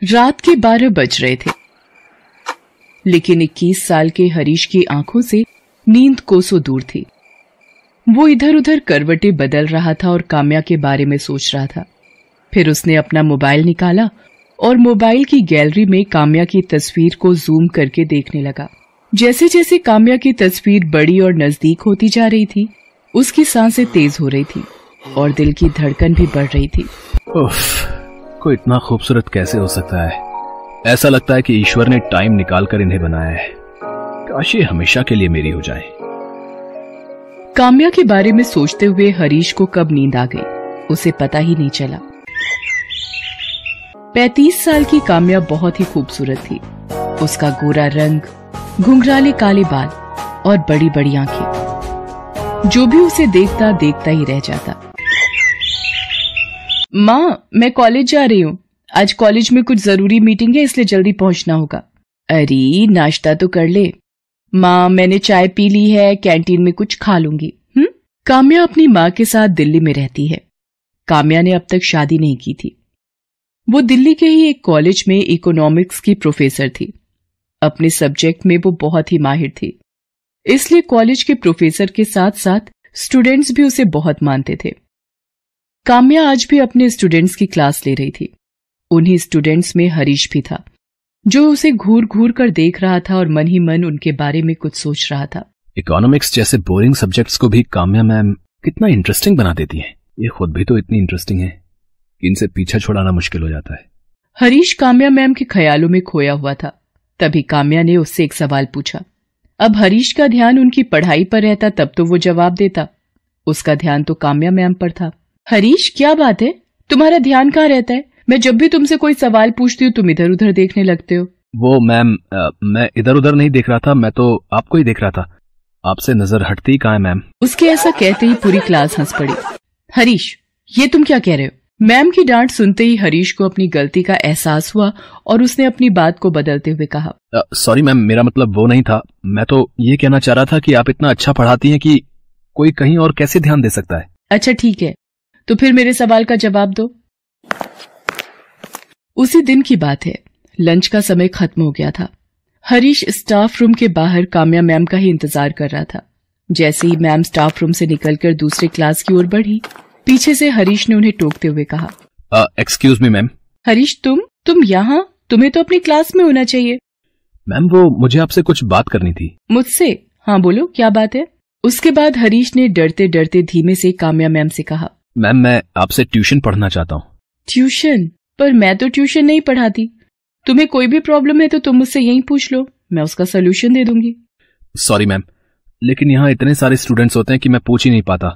रात के 12 बज रहे थे, लेकिन 21 साल के हरीश की आंखों से नींद कोसों दूर थी। वो इधर उधर करवटें बदल रहा था और काम्या के बारे में सोच रहा था। फिर उसने अपना मोबाइल निकाला और मोबाइल की गैलरी में काम्या की तस्वीर को जूम करके देखने लगा। जैसे जैसे काम्या की तस्वीर बड़ी और नजदीक होती जा रही थी, उसकी सांसें तेज हो रही थी और दिल की धड़कन भी बढ़ रही थी। उफ, कोई इतना खूबसूरत कैसे हो सकता है? ऐसा लगता है कि ईश्वर ने टाइम निकालकर इन्हें बनाया है। काश ये हमेशा के लिए मेरी हो जाए। काम्या के बारे में सोचते हुए हरीश को कब नींद आ गई, उसे पता ही नहीं चला। 35 साल की काम्या बहुत ही खूबसूरत थी। उसका गोरा रंग, घुंघराले काले बाल और बड़ी बड़ी आंखें, जो भी उसे देखता देखता ही रह जाता। माँ, मैं कॉलेज जा रही हूँ। आज कॉलेज में कुछ जरूरी मीटिंग है, इसलिए जल्दी पहुंचना होगा। अरे नाश्ता तो कर ले। माँ, मैंने चाय पी ली है, कैंटीन में कुछ खा लूंगी। काम्या अपनी माँ के साथ दिल्ली में रहती है। काम्या ने अब तक शादी नहीं की थी। वो दिल्ली के ही एक कॉलेज में इकोनॉमिक्स की प्रोफेसर थी। अपने सब्जेक्ट में वो बहुत ही माहिर थी, इसलिए कॉलेज के प्रोफेसर के साथ साथ स्टूडेंट्स भी उसे बहुत मानते थे। काम्या आज भी अपने स्टूडेंट्स की क्लास ले रही थी। उन्हीं स्टूडेंट्स में हरीश भी था, जो उसे घूर घूर कर देख रहा था और मन ही मन उनके बारे में कुछ सोच रहा था। इकोनॉमिक्स जैसे बोरिंग सब्जेक्ट्स को भी काम्या मैम कितना इंटरेस्टिंग बना देती हैं। ये खुद भी तो इतनी इंटरेस्टिंग है कि इनसे पीछा छुड़ाना मुश्किल हो जाता है। हरीश काम्या मैम के ख्यालों में खोया हुआ था। तभी काम्या ने उससे एक सवाल पूछा। अब हरीश का ध्यान उनकी पढ़ाई पर रहता तब तो वो जवाब देता। उसका ध्यान तो काम्या मैम पर था। हरीश, क्या बात है? तुम्हारा ध्यान कहाँ रहता है? मैं जब भी तुमसे कोई सवाल पूछती हूँ तुम इधर उधर देखने लगते हो। वो मैम, मैं इधर उधर नहीं देख रहा था, मैं तो आपको ही देख रहा था। आपसे नजर हटती कहाँ है मैम? उसके ऐसा कहते ही पूरी क्लास हंस पड़ी। हरीश, ये तुम क्या कह रहे हो? मैम की डांट सुनते ही हरीश को अपनी गलती का एहसास हुआ और उसने अपनी बात को बदलते हुए कहा, सॉरी मैम, मेरा मतलब वो नहीं था। मैं तो ये कहना चाह रहा था कि आप इतना अच्छा पढ़ाती हैं कि कोई कहीं और कैसे ध्यान दे सकता है। अच्छा ठीक है, तो फिर मेरे सवाल का जवाब दो। उसी दिन की बात है, लंच का समय खत्म हो गया था। हरीश स्टाफ रूम के बाहर काम्या मैम का ही इंतजार कर रहा था। जैसे ही मैम स्टाफ रूम से निकलकर दूसरे क्लास की ओर बढ़ी, पीछे से हरीश ने उन्हें टोकते हुए कहा, एक्सक्यूज मी मैम। हरीश, तुम यहाँ? तुम्हें तो अपनी क्लास में होना चाहिए। मैम, वो मुझे आपसे कुछ बात करनी थी। मुझसे? हाँ बोलो, क्या बात है? उसके बाद हरीश ने डरते डरते धीमे से काम्या मैम से कहा, मैम, मैं आपसे ट्यूशन पढ़ना चाहता हूँ। ट्यूशन? पर मैं तो ट्यूशन नहीं पढ़ाती। तुम्हें कोई भी प्रॉब्लम है तो तुम मुझसे यहीं पूछ लो, मैं उसका सोल्यूशन दे दूंगी। सॉरी मैम, लेकिन यहाँ इतने सारे स्टूडेंट्स होते हैं कि मैं पूछ ही नहीं पाता,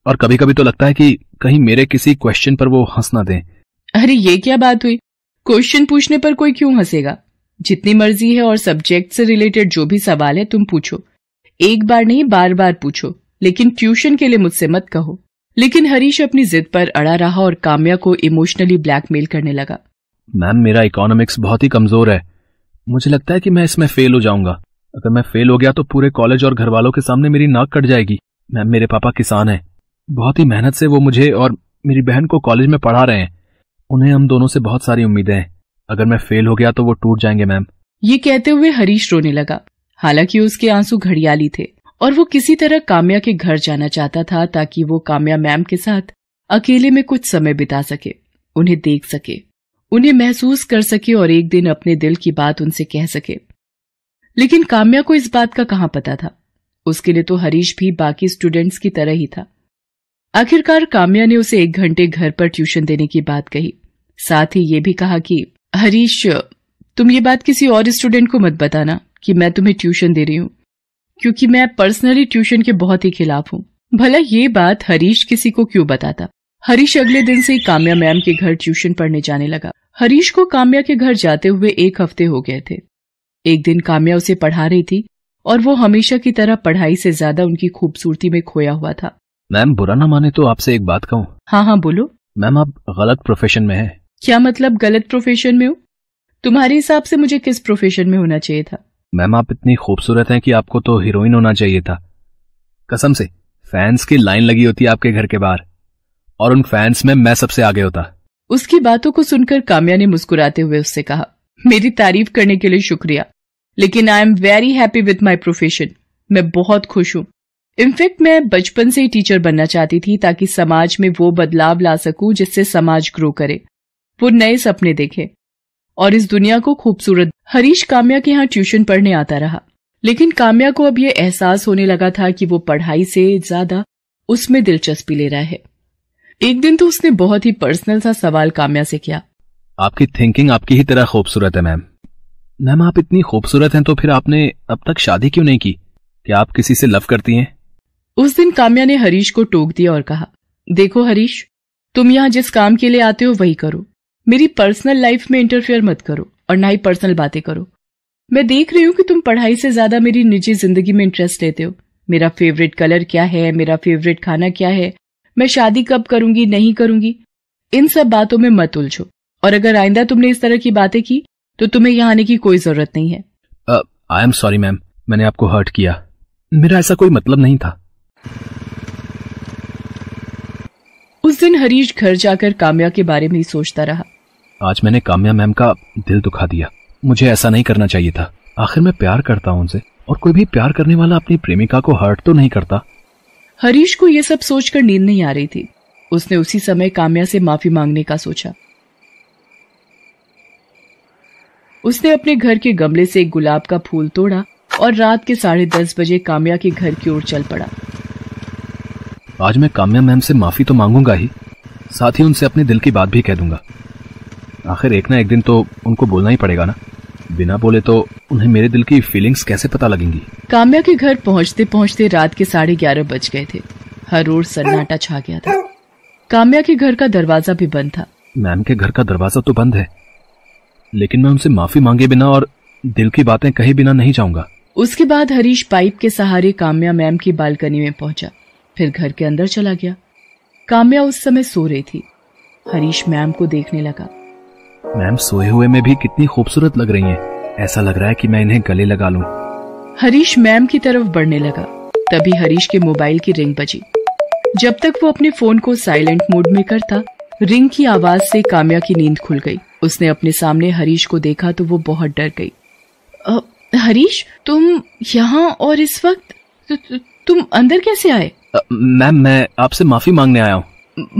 और कभी कभी तो लगता है कि कहीं मेरे किसी क्वेश्चन पर वो हंस ना दें। अरे ये क्या बात हुई? क्वेश्चन पूछने पर कोई क्यों हंसेगा? जितनी मर्जी है और सब्जेक्ट से रिलेटेड जो भी सवाल है तुम पूछो। एक बार नहीं, बार बार पूछो, लेकिन ट्यूशन के लिए मुझसे मत कहो। लेकिन हरीश अपनी जिद पर अड़ा रहा और काम्या को इमोशनली ब्लैकमेल करने लगा। मैम, मेरा इकोनॉमिक्स बहुत ही कमजोर है। मुझे लगता है कि मैं इसमें फेल हो जाऊंगा। अगर मैं फेल हो गया तो पूरे कॉलेज और घर वालों के सामने मेरी नाक कट जाएगी। मैम, मेरे पापा किसान हैं। बहुत ही मेहनत से वो मुझे और मेरी बहन को कॉलेज में पढ़ा रहे हैं। उन्हें हम दोनों से बहुत सारी उम्मीदें हैं। अगर मैं फेल हो गया तो वो टूट जाएंगे मैम। ये कहते हुए हरीश रोने लगा। हालांकि उसके आंसू घड़ियाली थे और वो किसी तरह काम्या के घर जाना चाहता था ताकि वो काम्या मैम के साथ अकेले में कुछ समय बिता सके, उन्हें देख सके, उन्हें महसूस कर सके और एक दिन अपने दिल की बात उनसे कह सके। लेकिन काम्या को इस बात का कहाँ पता था। उसके लिए तो हरीश भी बाकी स्टूडेंट्स की तरह ही था। आखिरकार काम्या ने उसे 1 घंटे घर पर ट्यूशन देने की बात कही। साथ ही ये भी कहा कि हरीश, तुम ये बात किसी और स्टूडेंट को मत बताना कि मैं तुम्हें ट्यूशन दे रही हूँ, क्योंकि मैं पर्सनली ट्यूशन के बहुत ही खिलाफ हूँ। भला ये बात हरीश किसी को क्यों बताता। हरीश अगले दिन से ही काम्या मैम के घर ट्यूशन पढ़ने जाने लगा। हरीश को काम्या के घर जाते हुए 1 हफ्ते हो गए थे। एक दिन काम्या उसे पढ़ा रही थी और वो हमेशा की तरह पढ़ाई से ज्यादा उनकी खूबसूरती में खोया हुआ था। मैम, बुरा ना माने तो आपसे एक बात कहूँ? हाँ बोलो। मैम, आप गलत प्रोफेशन में हैं। क्या मतलब गलत प्रोफेशन में हूँ? तुम्हारे हिसाब से मुझे किस प्रोफेशन में होना चाहिए था? मैम, आप इतनी खूबसूरत हैं कि आपको तो हीरोइन होना चाहिए था। कसम से, फैंस की लाइन लगी होती है आपके घर के बाहर और उन फैंस में मैं सबसे आगे होता। उसकी बातों को सुनकर काम्या ने मुस्कुराते हुए उससे कहा, मेरी तारीफ करने के लिए शुक्रिया, लेकिन I am very happy with my profession. मैं बहुत खुश हूं। इनफैक्ट मैं बचपन से ही टीचर बनना चाहती थी ताकि समाज में वो बदलाव ला सकूं जिससे समाज ग्रो करे, वो नए सपने देखे और इस दुनिया को खूबसूरत। हरीश काम्या के यहाँ ट्यूशन पढ़ने आता रहा, लेकिन काम्या को अब यह एहसास होने लगा था कि वो पढ़ाई से ज्यादा उसमें दिलचस्पी ले रहा है। एक दिन तो उसने बहुत ही पर्सनल सा सवाल काम्या से किया, आपकी थिंकिंग आपकी ही तरह खूबसूरत है मैम। मैम आप इतनी खूबसूरत हैं तो फिर आपने अब तक शादी क्यों नहीं की? क्या आप किसी से लव करती हैं? उस दिन काम्या ने हरीश को टोक दिया और कहा, देखो हरीश, तुम यहाँ जिस काम के लिए आते हो वही करो। मेरी पर्सनल लाइफ में इंटरफेयर मत करो और ना ही पर्सनल बातें करो। मैं देख रही हूँ कि तुम पढ़ाई से ज्यादा मेरी निजी जिंदगी में इंटरेस्ट लेते हो। मेरा फेवरेट कलर क्या है, मेरा फेवरेट खाना क्या है, मैं शादी कब करूंगी नहीं करूंगी, इन सब बातों में मत उलझो। और अगर आइंदा तुमने इस तरह की बातें की तो तुम्हें यहाँ आने की कोई जरूरत नहीं है। आई एम सॉरी मैम, मैंने आपको हर्ट किया। मेरा ऐसा कोई मतलब नहीं था। उस दिन हरीश घर जाकर काम्या के बारे में ही सोचता रहा। आज मैंने काम्या मैम का दिल दुखा दिया। मुझे ऐसा नहीं करना चाहिए था। आखिर मैं प्यार करता हूं उनसे, और कोई भी प्यार करने वाला अपनी प्रेमिका को हर्ट तो नहीं करता। हरीश को यह सब सोचकर नींद नहीं आ रही थी। उसने उसी समय काम्या से माफी मांगने का सोचा। उसने अपने घर के गमले से एक गुलाब का फूल तोड़ा और रात के 10:30 बजे काम्या के घर की ओर चल पड़ा। आज मैं काम्या मैम से माफी तो मांगूंगा ही, साथ ही उनसे अपने दिल की बात भी कह दूंगा। आखिर एक ना एक दिन तो उनको बोलना ही पड़ेगा ना। बिना बोले तो उन्हें मेरे दिल की फीलिंग्स कैसे पता लगेंगी। काम्या के घर पहुंचते पहुंचते रात के 11:30 बज गए थे। हर ओर सन्नाटा छा गया था। काम्या के घर का दरवाजा भी बंद था। मैम के घर का दरवाजा तो बंद है, लेकिन मैं उनसे माफी मांगे बिना और दिल की बातें कहे बिना नहीं जाऊंगा। उसके बाद हरीश पाइप के सहारे काम्या मैम की बालकनी में पहुंचा, फिर घर के अंदर चला गया। काम्या उस समय सो रही थी। हरीश मैम को देखने लगा। मैम सोए हुए में भी कितनी खूबसूरत लग रही हैं। ऐसा लग रहा है कि मैं इन्हें गले लगा लूं। हरीश मैम की तरफ बढ़ने लगा। तभी हरीश के मोबाइल की रिंग बजी। जब तक वो अपने फोन को साइलेंट मोड में करता, रिंग की आवाज से काम्या की नींद खुल गई। उसने अपने सामने हरीश को देखा तो वो बहुत डर गई। हरीश, तुम यहाँ और इस वक्त? तुम अंदर कैसे आए? मैम मैं आपसे माफी मांगने आया हूँ।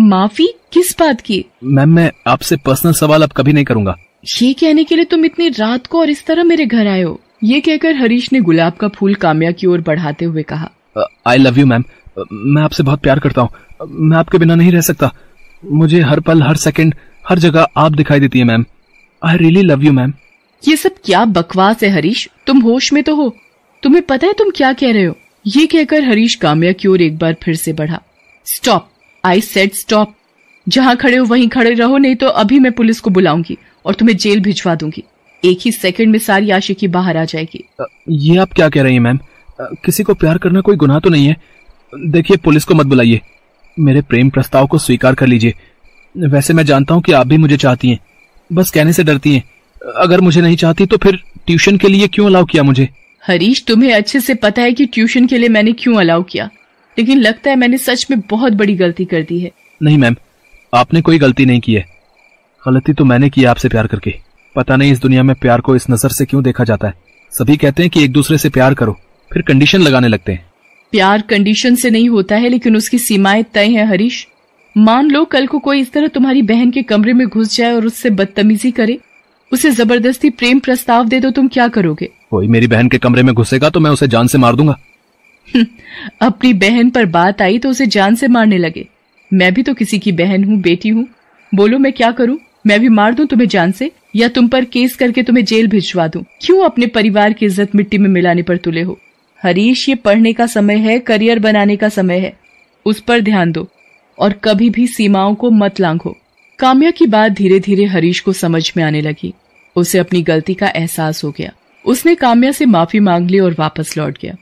माफी किस बात की? मैम मैं आपसे पर्सनल सवाल अब कभी नहीं करूंगा। ये कहने के लिए तुम इतनी रात को और इस तरह मेरे घर आए हो? ये कहकर हरीश ने गुलाब का फूल काम्या की ओर बढ़ाते हुए कहा, आई लव यू मैम। मैं आपसे बहुत प्यार करता हूँ। मैं आपके बिना नहीं रह सकता। मुझे हर पल, हर सेकंड, हर जगह आप दिखाई देती है ma'am. I really love you ma'am. ये सब क्या बकवास है हरीश? तुम होश में तो हो? तुम्हें पता है तुम क्या कह रहे हो? ये कहकर हरीश काम्या की ओर एक बार फिर से बढ़ा। Stop, I said stop. जहां खड़े हो वहीं खड़े रहो, नहीं तो अभी मैं पुलिस को बुलाऊंगी और तुम्हें जेल भिजवा दूंगी। एक ही सेकंड में सारी आशिकी बाहर आ जाएगी। ये आप क्या कह रही हैं मैम? किसी को प्यार करना कोई गुनाह तो नहीं है। देखिए, पुलिस को मत बुलाइए। मेरे प्रेम प्रस्ताव को स्वीकार कर लीजिए। वैसे मैं जानता हूँ कि आप भी मुझे चाहती हैं, बस कहने से डरती हैं। अगर मुझे नहीं चाहती तो फिर ट्यूशन के लिए क्यों अलाउ किया मुझे? हरीश, तुम्हें अच्छे से पता है कि ट्यूशन के लिए मैंने क्यों अलाउ किया, लेकिन लगता है मैंने सच में बहुत बड़ी गलती कर दी है। नहीं मैम, आपने कोई गलती नहीं की है। गलती तो मैंने की आपसे प्यार करके। पता नहीं इस दुनिया में प्यार को इस नजर से क्यों देखा जाता है। सभी कहते हैं कि एक दूसरे से प्यार करो, फिर कंडीशन लगाने लगते हैं। प्यार कंडीशन से नहीं होता है, लेकिन उसकी सीमाएं तय हैं हरीश। मान लो कल को कोई इस तरह तुम्हारी बहन के कमरे में घुस जाए और उससे बदतमीजी करे, उसे जबरदस्ती प्रेम प्रस्ताव दे दो, तुम क्या करोगे? कोई मेरी बहन के कमरे में घुसेगा तो मैं उसे जान से मार दूंगा। अपनी बहन पर बात आई तो उसे जान से मारने लगे। मैं भी तो किसी की बहन हूँ, बेटी हूँ। बोलो मैं क्या करूँ? मैं भी मार दूं तुम्हें जान से, या तुम पर केस करके तुम्हें जेल भिजवा दूं? क्यों अपने परिवार की इज्जत मिट्टी में मिलाने पर तुले हो? हरीश, ये पढ़ने का समय है, करियर बनाने का समय है। उस पर ध्यान दो और कभी भी सीमाओं को मत लांघो। काम्या की बात धीरे धीरे हरीश को समझ में आने लगी। उसे अपनी गलती का एहसास हो गया। उसने काम्या से माफी मांग ली और वापस लौट गया।